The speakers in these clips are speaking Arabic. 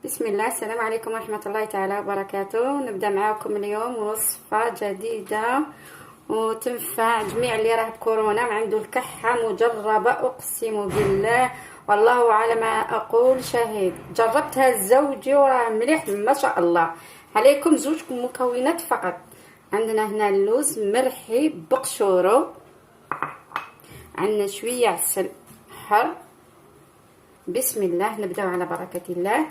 بسم الله. السلام عليكم ورحمة الله تعالى وبركاته. نبدأ معاكم اليوم وصفة جديدة وتنفع جميع اللي راه بكورونا ما عنده الكحة، مجربة أقسم بالله والله على ما أقول شهيد. جربتها لزوجي وراه مليح ما شاء الله. عليكم زوج مكونات فقط. عندنا هنا اللوز مرحي بقشورو، عندنا شوية عسل حر. بسم الله نبداو على بركة الله.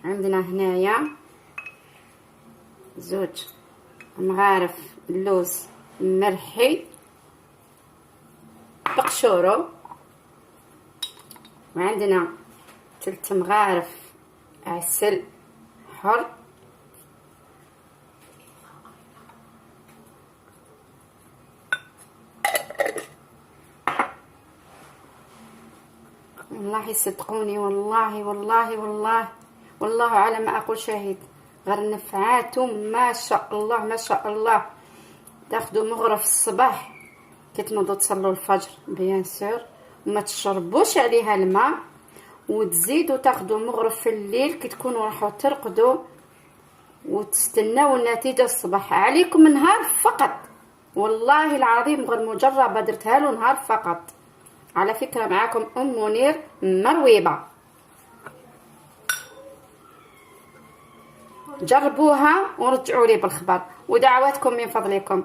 عندنا هنايا زوج مغارف اللوز مرحي بقشورو، وعندنا 3 مغارف عسل حر، والله يصدقوني والله والله والله والله على ما اقول شهيد. غير نفعاتهم ما شاء الله ما شاء الله. تاخذوا مغرف الصباح كي تنوضوا تصلوا الفجر بيان سور، وما تشربوش عليها الماء، وتزيدوا تاخذوا مغرف في الليل كي تكونوا راحوا ترقدوا، وتستناو النتيجه الصباح. عليكم نهار فقط والله العظيم، غير مجربه درتها له نهار فقط. على فكره معاكم منير مرويبه، جربوها ورجعوا لي بالخبر ودعواتكم من فضلكم.